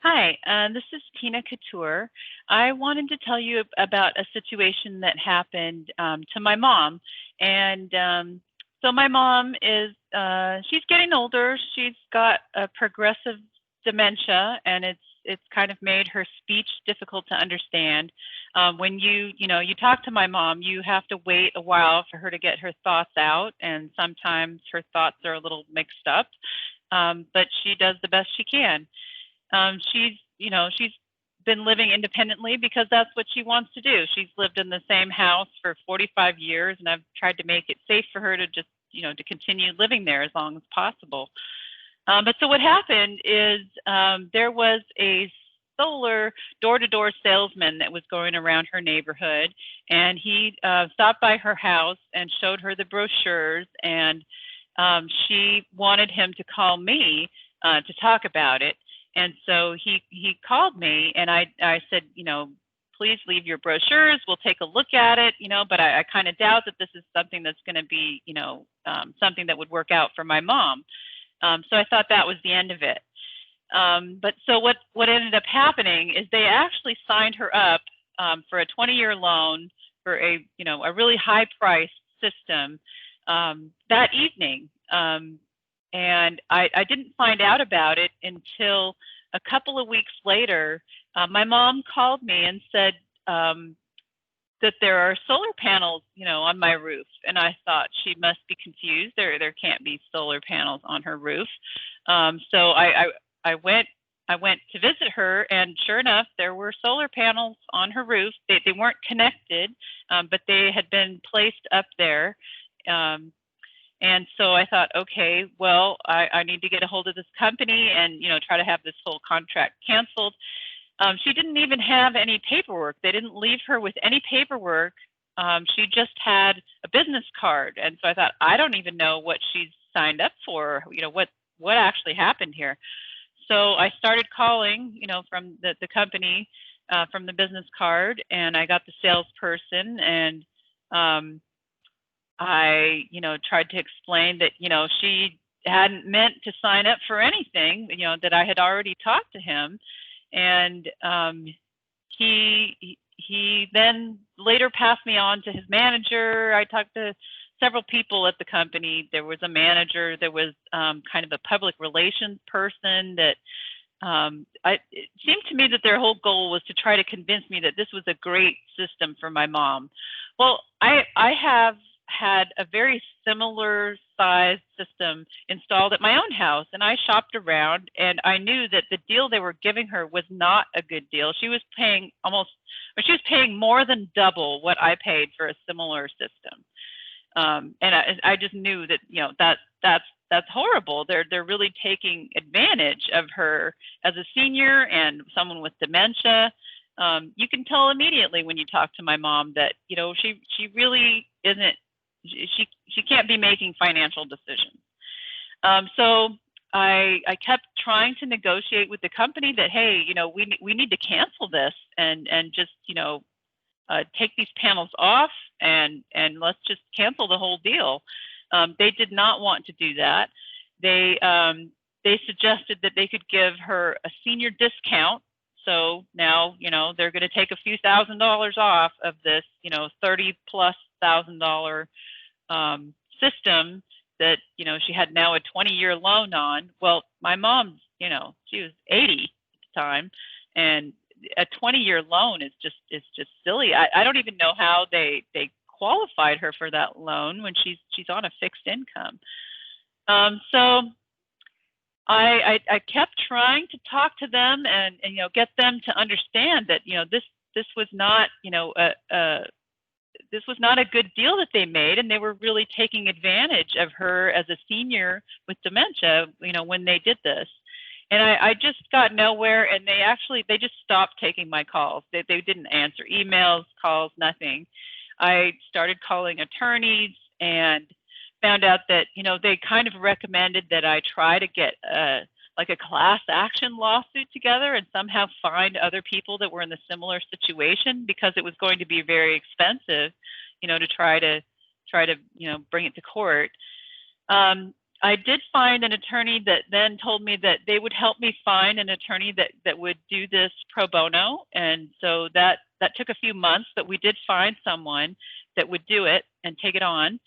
Hi, this is Tina Couture. I wanted to tell you about a situation that happened to my mom. And so my mom is, she's getting older. She's got a progressive dementia, and it's kind of made her speech difficult to understand. When you talk to my mom, you have to wait a while for her to get her thoughts out, and sometimes her thoughts are a little mixed up, but she does the best she can. She's been living independently because that's what she wants to do. She's lived in the same house for 45 years, and I've tried to make it safe for her to just, to continue living there as long as possible. But so what happened is there was a solar door-to-door salesman that was going around her neighborhood, and he stopped by her house and showed her the brochures, and she wanted him to call me to talk about it. And so he called me, and I said, please leave your brochures. We'll take a look at it, but I kind of doubt that this is something that's going to be, something that would work out for my mom. So I thought that was the end of it. But so what ended up happening is they actually signed her up for a 20-year loan for a really high-priced system that evening. And I didn't find out about it until a couple of weeks later. My mom called me and said that there are solar panels, on my roof. And I thought she must be confused. There can't be solar panels on her roof. So I went to visit her, and sure enough, there were solar panels on her roof. They weren't connected, but they had been placed up there. And so I thought, okay, well, I need to get a hold of this company and, try to have this whole contract canceled. She didn't even have any paperwork. They didn't leave her with any paperwork. She just had a business card. And so I thought, I don't even know what she's signed up for, what actually happened here. So I started calling, from the company, from the business card, and I got the salesperson, and I, tried to explain that, she hadn't meant to sign up for anything, that I had already talked to him. And he then later passed me on to his manager. I talked to several people at the company. There was a manager, there was kind of a public relations person that it seemed to me that their whole goal was to try to convince me that this was a great system for my mom. Well, I have had a very similar sized system installed at my own house, and I shopped around, and I knew that the deal they were giving her was not a good deal. She was paying more than double what I paid for a similar system. And I just knew that, that's horrible. They're really taking advantage of her as a senior and someone with dementia. You can tell immediately when you talk to my mom that, she really isn't, she can't be making financial decisions. So I kept trying to negotiate with the company that, hey, we need to cancel this and just, take these panels off and let's just cancel the whole deal. They did not want to do that. They suggested that they could give her a senior discount. So now, they're going to take a few $1,000s off of this, $30,000+ system that, she had now a 20-year loan on. Well, my mom, she was 80 at the time, and a 20-year loan is just silly. I don't even know how they qualified her for that loan when she's on a fixed income. So I kept trying to talk to them and get them to understand that this was not this was not a good deal that they made, and they were really taking advantage of her as a senior with dementia, when they did this. And I just got nowhere, and they just stopped taking my calls. They didn't answer emails, calls, nothing. I started calling attorneys and found out that, they kind of recommended that I try to get a class action lawsuit together and somehow find other people that were in a similar situation, because it was going to be very expensive, to try to bring it to court. I did find an attorney that then told me that they would help me find an attorney that would do this pro bono. And so that took a few months, but we did find someone that would do it and take it on.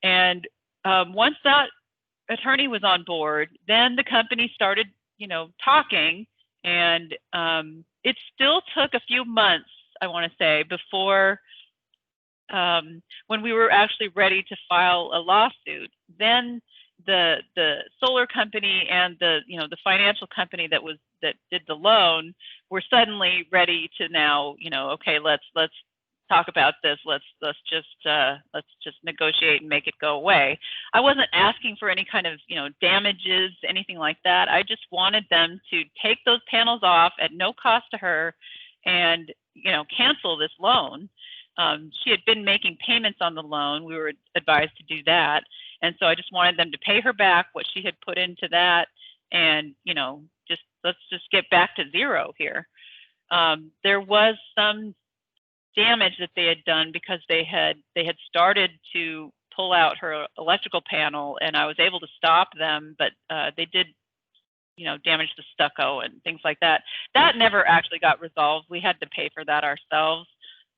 And once that attorney was on board, then the company started, talking, and it still took a few months, I want to say, before when we were actually ready to file a lawsuit. Then the solar company and the financial company that did the loan were suddenly ready to now, okay, let's talk about this. Let's just negotiate and make it go away. I wasn't asking for any kind of damages, anything like that. I just wanted them to take those panels off at no cost to her, and cancel this loan. She had been making payments on the loan. We were advised to do that, and so I just wanted them to pay her back what she had put into that, and let's just get back to zero here. There was some damage that they had done because they had started to pull out her electrical panel, and I was able to stop them, but they did damage the stucco and things like that. That never actually got resolved. We had to pay for that ourselves,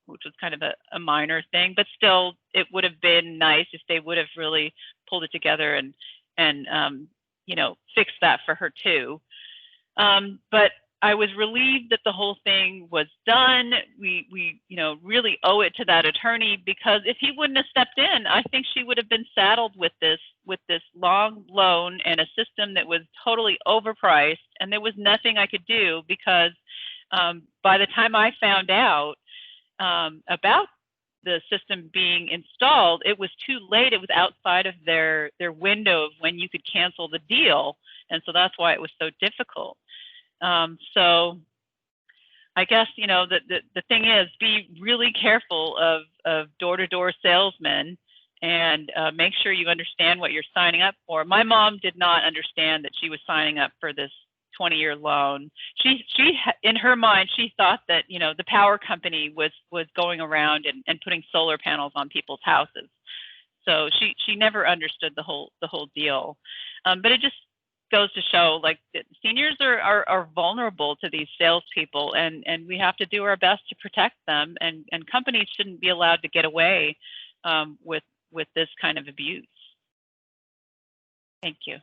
which was kind of a minor thing, but still it would have been nice if they would have really pulled it together and fixed that for her too. But I was relieved that the whole thing was done. We really owe it to that attorney, because if he wouldn't have stepped in, I think she would have been saddled with this long loan and a system that was totally overpriced, and there was nothing I could do, because by the time I found out about the system being installed, it was too late. It was outside of their window of when you could cancel the deal, and so that's why it was so difficult. So I guess, the thing is, be really careful of door-to-door salesmen, and make sure you understand what you're signing up for. My mom did not understand that she was signing up for this 20-year loan. She in her mind, she thought that, the power company was going around and putting solar panels on people's houses. So she never understood the whole deal. But it just goes to show, like, seniors are vulnerable to these salespeople, and we have to do our best to protect them, and companies shouldn't be allowed to get away with this kind of abuse. Thank you.